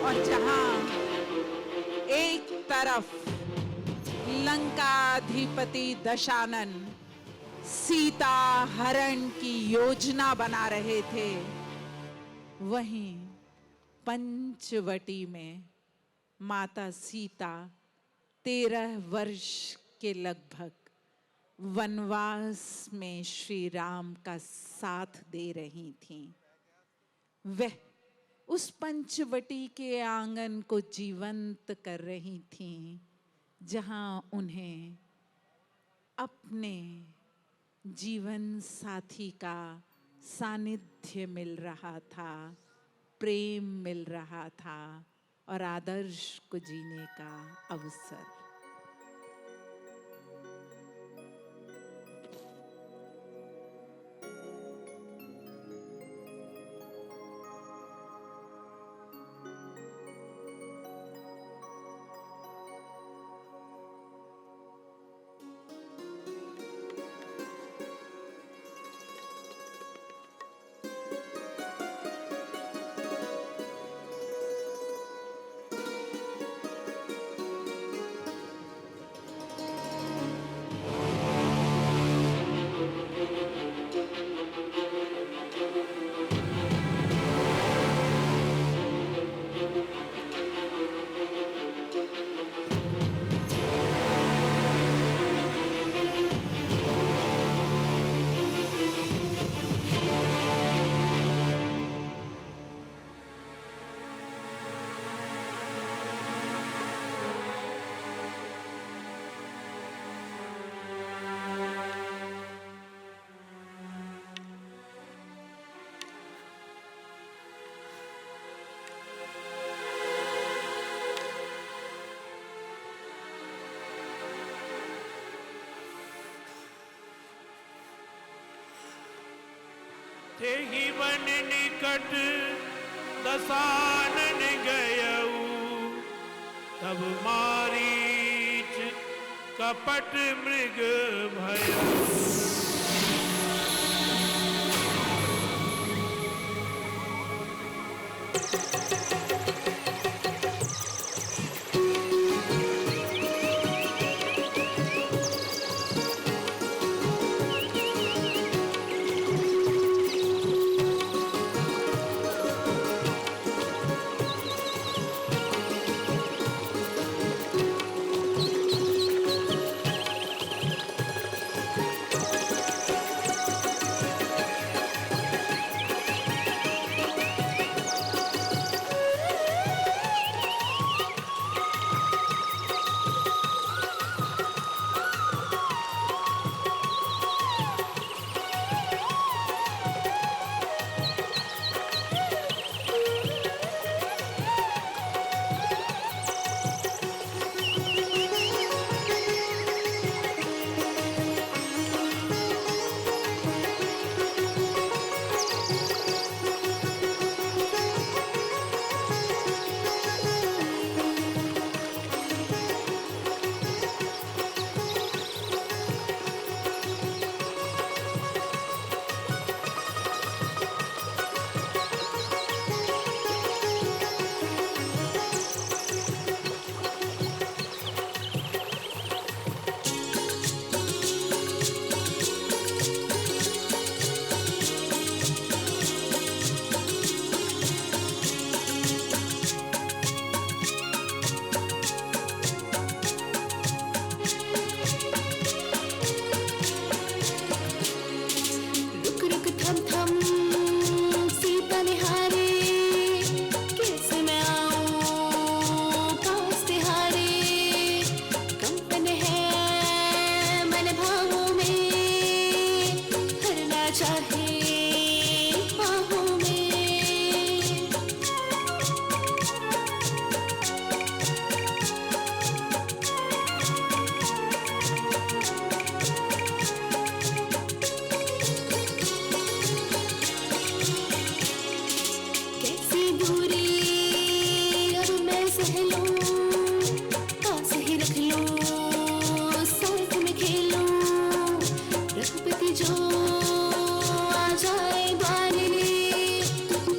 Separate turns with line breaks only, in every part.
और जहां एक तरफ लंकाधिपति दशानन सीता हरण की योजना बना रहे थे, वहीं पंचवटी में माता सीता 13 वर्ष के लगभग वनवास में श्री राम का साथ दे रही थीं। वह उस पंचवटी के आंगन को जीवंत कर रही थीं, जहां उन्हें अपने जीवन साथी का सानिध्य मिल रहा था, प्रेम मिल रहा था और आदर्श को जीने का अवसर।
तेहि वन निकट दशानन गयऊ, तब मारीच कपट मृग भयऊ।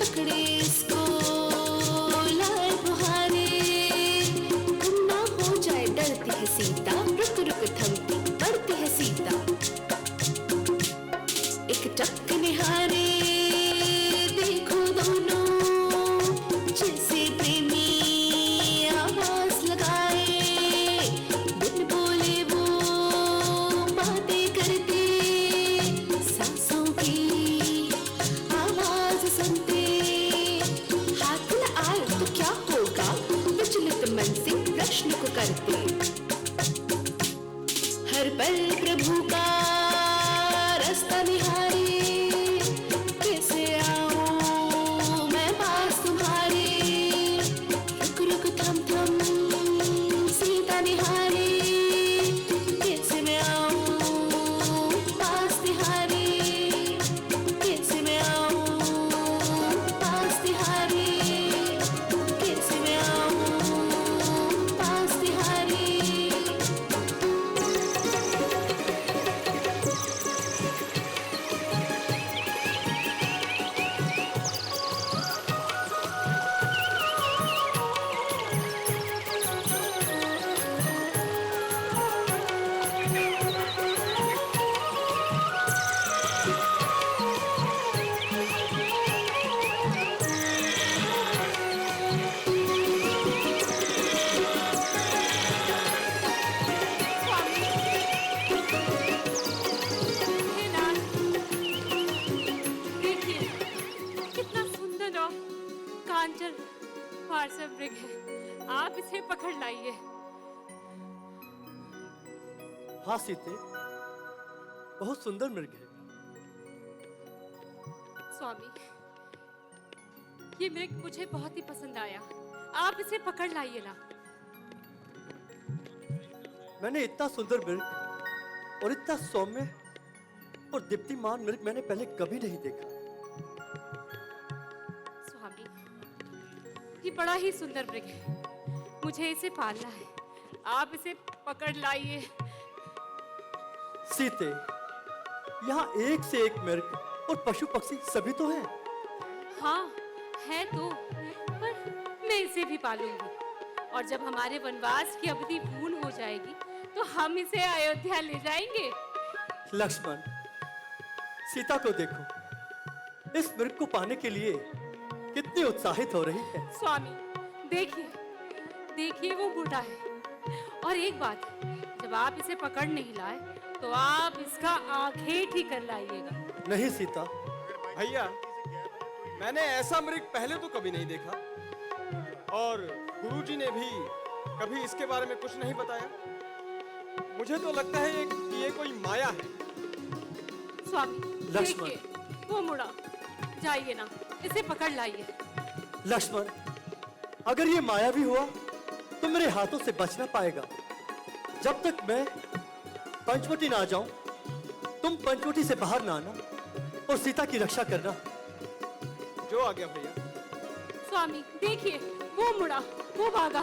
पकड़े इसको लाल करते। हर पल प्रभु का रास्ता निहारे, कैसे आऊं मैं पास तुम्हारे। रुक रुक थम थम सीता निहारे, कैसे मैं आऊं पास तिहारे, कैसे मैं आऊं पास तिहारे, कैसे मैं आऊं पास तिहारे।
हे नाथ, देखिए कितना सुंदर और कांचन पार्श्व मृग है। आप इसे पकड़ लाइए।
हाँ सीते, बहुत सुंदर मृग है।
स्वामी, ये मृग मुझे बहुत ही पसंद आया। आप इसे पकड़ लाइए ना।
मैंने इतना सुंदर मृग और इतना सौम्य और दीप्तिमान मृग मैंने पहले कभी नहीं देखा।
स्वामी, ये बड़ा ही सुंदर मृग है। मुझे इसे पालना है। आप इसे पकड़ लाइए।
सीते, यहाँ एक से एक मृग और पशु पक्षी सभी तो हैं।
हाँ, है तो, पर मैं इसे भी पालूंगी। और जब हमारे वनवास की अवधि पूर्ण हो जाएगी, तो हम इसे अयोध्या ले जाएंगे।
लक्ष्मण, सीता को देखो, इस मृग को पाने के लिए कितनी उत्साहित हो रही है।
स्वामी, देखिए, देखिए वो बूढ़ा है। और एक बात, जब आप इसे पकड़ नहीं लाए, तो आप इसका आंखें ठीक कर लाइएगा।
नहीं सीता,
भैया, मैंने ऐसा मृग पहले तो कभी नहीं देखा, और गुरुजी ने भी कभी इसके बारे में कुछ नहीं बताया। मुझे तो लगता है कि ये कोई माया है।
स्वामी,
लक्ष्मण।
देखिए वो मुड़ा, जाइए ना, इसे पकड़ लाइए।
लक्ष्मण, अगर ये माया भी हुआ तो मेरे हाथों से बच ना पाएगा। जब तक मैं पंचवटी ना आ जाऊं, तुम पंचवटी से बाहर ना आना और सीता की रक्षा करना।
जो आ गया भैया।
स्वामी, देखिए वो मुड़ा, वो भागा।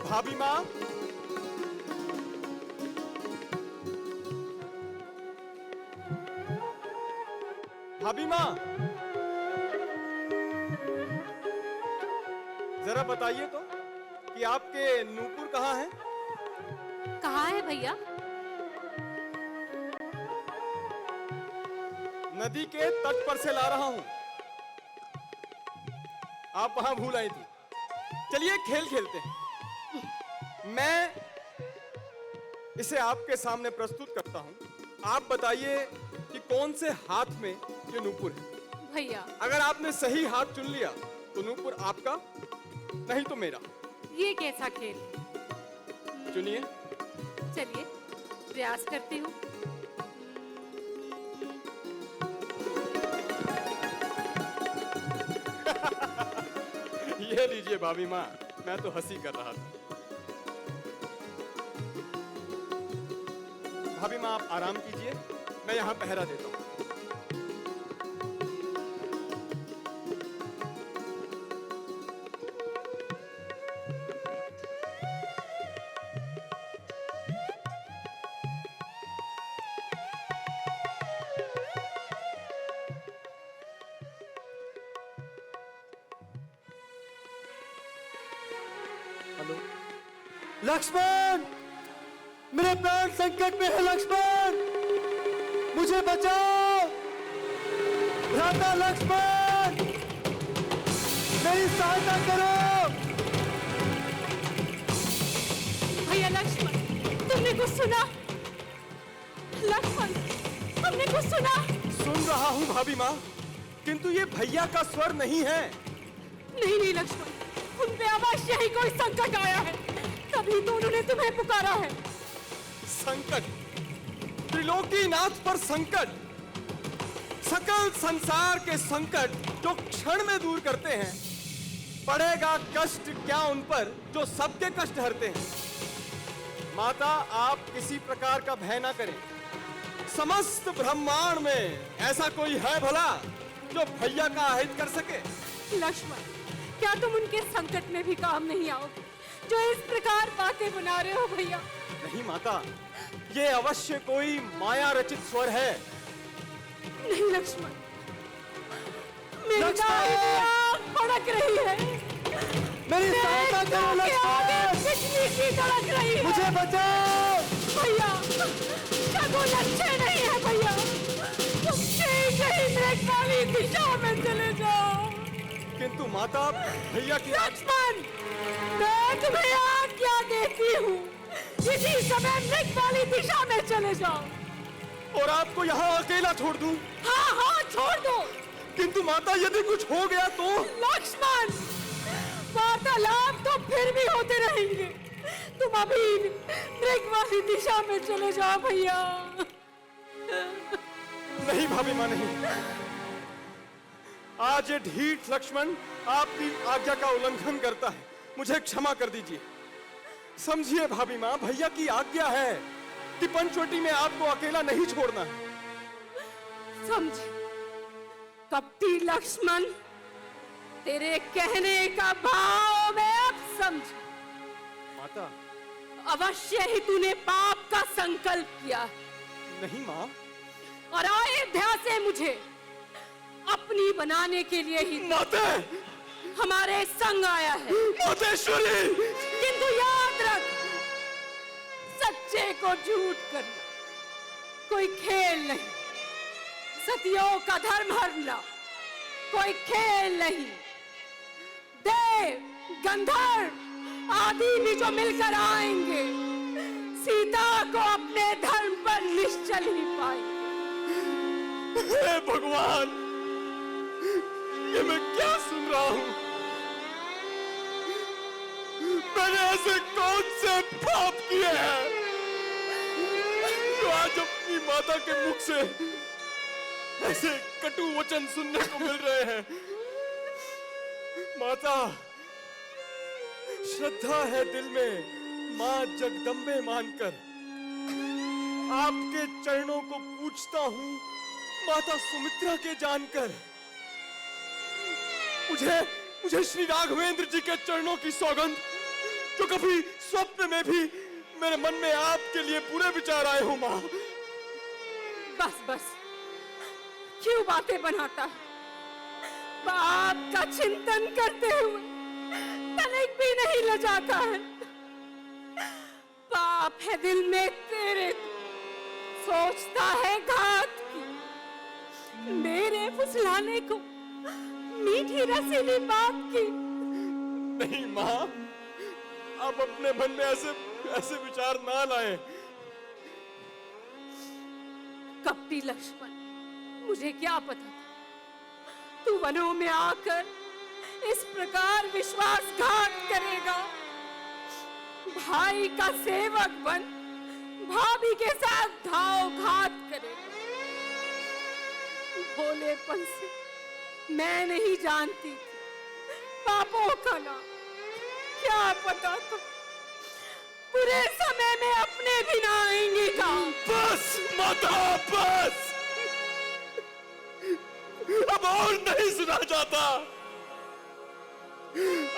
भाभी माँ, भाभी माँ, जरा बताइए तो कि आपके नूपुर कहाँ हैं?
कहाँ है भैया?
नदी के तट पर से ला रहा हूँ। आप वहां भूल आई थी। चलिए खेल खेलते हैं। मैं इसे आपके सामने प्रस्तुत करता हूँ। आप बताइए कि कौन से हाथ में ये नूपुर है।
भैया,
अगर आपने सही हाथ चुन लिया तो नूपुर आपका, नहीं तो मेरा।
ये कैसा खेल है?
चुनिए।
चलिए प्रयास करती हूँ।
ये लीजिए भाभी माँ, मैं तो हंसी कर रहा था। भाभी माँ, आप आराम कीजिए, मैं यहाँ पहरा देता हूँ।
हेलो लक्ष्मण, मेरे प्राण संकट में है। लक्ष्मण, मुझे बचाओ। भ्राता लक्ष्मण, मेरी सहायता करो।
भैया लक्ष्मण, तुमने हमने कुछ सुना? लक्ष्मण, हमने कुछ सुना?
सुन रहा हूँ भाभी माँ, किंतु ये भैया का स्वर नहीं है।
नहीं नहीं लक्ष्मण, उन पे अवश्य ही कोई संकट आया है, तभी तो उन्होंने तुम्हें पुकारा है।
संकट, त्रिलोकीनाथ पर संकट, सकल संसार के संकट जो क्षण में दूर करते हैं, पड़ेगा कष्ट क्या उन पर जो सबके कष्ट हरते हैं। माता, आप किसी प्रकार का भय ना करें। समस्त ब्रह्मांड में ऐसा कोई है भला जो भैया का अहित कर सके?
लक्ष्मण, क्या तुम उनके संकट में भी काम नहीं आओगे जो इस प्रकार बातें बना रहे हो भैया?
नहीं माता, ये अवश्य कोई माया रचित स्वर है।
नहीं लक्ष्मण, मेरी दाई में आग भड़क रही है,
मेरी सहायता करो लक्ष्मण,
बिजली की कड़क रही है।
मुझे बचाओ
भैया, शगुन अच्छे नहीं है भैया, तुम कहीं मृग वाली दिशा में चले जाओ।
किंतु माता, भैया की
लक्ष्मण, मैं तुम्हें आज्ञा देती हूँ, इसी समय मृग वाली दिशा में चले जाओ।
और आपको यहाँ अकेला छोड़ दूं?
हाँ हाँ, छोड़ दो।
किंतु माता, यदि कुछ हो गया तो?
लक्ष्मण, वार्तालाप तो फिर भी होते रहेंगे, तुम अभी मृग वाली दिशा में चले जाओ भैया।
नहीं भाभी माँ, नहीं। आज ये ढीठ लक्ष्मण आपकी आज्ञा का उल्लंघन करता है, मुझे क्षमा कर दीजिए। समझिए भाभी माँ, भैया की आज्ञा है कि पंचवटी में आपको अकेला नहीं छोड़ना है।
समझ, कपटी लक्ष्मण, तेरे कहने का भाव मैं अब समझ।
माता,
अवश्य ही तूने पाप का संकल्प किया।
नहीं माँ।
और अयोध्या से मुझे अपनी बनाने के लिए ही
माते,
हमारे संग आया है।
मातेश्वरी,
किंतु याद रख, सच्चे को झूठ करना कोई खेल नहीं, सतियों का धर्म हरना कोई खेल नहीं। देव, गंधर्व आदि भी जो मिलकर आएंगे, सीता को अपने धर्म पर निश्चल ही पाएंगे।
हे भगवान, ये मैं क्या सुन रहा हूँ? मैंने ऐसे कौन से पाप किए हैं जो आज अपनी माता के मुख से ऐसे कटु वचन सुनने को मिल रहे हैं? माता, श्रद्धा है दिल में मां जगदम्बे मानकर, आपके चरणों को पूछता हूं माता सुमित्रा के जानकर। मुझे श्री राघवेंद्र जी के चरणों की सौगंध, जो कभी स्वप्न में भी मेरे मन में आपके लिए बुरे विचार आए हो मां।
बस बस, क्यों बातें बनाता है? पाप का चिंतन करते हुए तनिक भी नहीं लजाता है। पाप है दिल में तेरे, सोचता है घात की, मेरे फुसलाने को मीठी रसीली बात की।
नहीं मां, आप अपने मन में ऐसे विचार ना लाएं।
कपटी लक्ष्मण, मुझे क्या पता था तू वनों में आकर इस प्रकार विश्वासघात करेगा। भाई का सेवक बन भाभी के साथ घाव घात करेगा। भोलेपन से मैं नहीं जानती थी पापों का नाम, क्या पता था बुरे समय में अपने भी ना आएंगे काम।
बस माता, बस, अब और नहीं सुना जाता।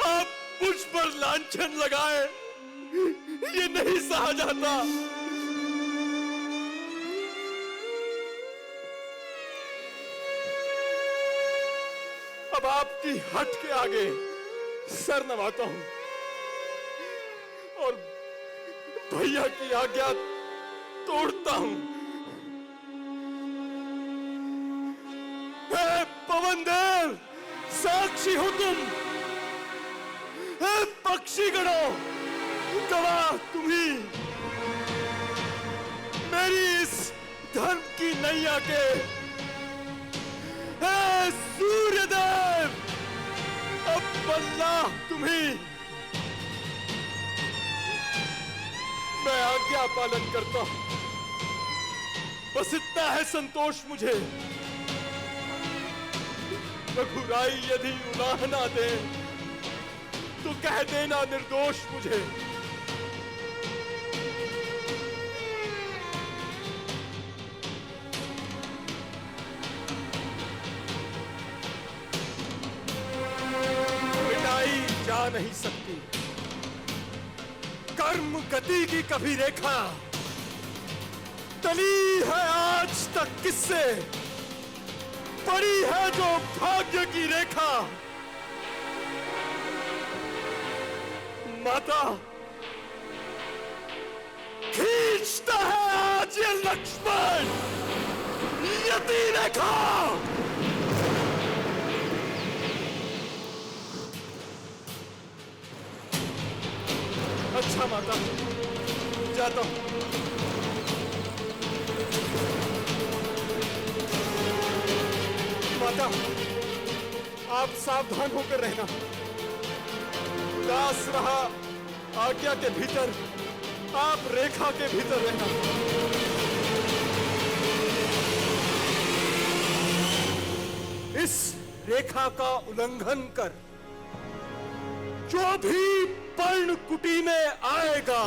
आप मुझ पर लांछन लगाए, ये नहीं सहा जाता। अब आपकी हट के आगे सर नवाता हूं और भैया की आज्ञा तोड़ता हूं। हे पवन देव, साक्षी हो तुम। हे पक्षी गणों, गवाह तुम ही। मैया के, हे सूर्यदेव, अब अल्लाह तुम्ही, मैं आज्ञा पालन करता हूं। बस इतना है संतोष मुझे। रघुराई यदि उलाहना दे तो कह देना निर्दोष मुझे। मिटाई जा नहीं सकती कर्म गति की कभी रेखा, तली है आज तक किससे, पड़ी है जो भाग्य की रेखा। माता, खींचता है आज ये लक्ष्मण यति रेखा। अच्छा माता, जाता हूं। माता, आप सावधान होकर रहना। दास रहा आज्ञा के भीतर, आप रेखा के भीतर रहना। इस रेखा का उल्लंघन कर जो भी पर्ण कुटी में आएगा,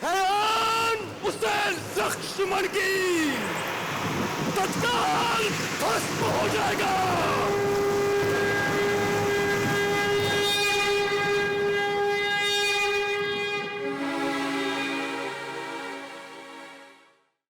हैरान उसे लक्ष्मण की तत्काल भस्म हो जाएगा।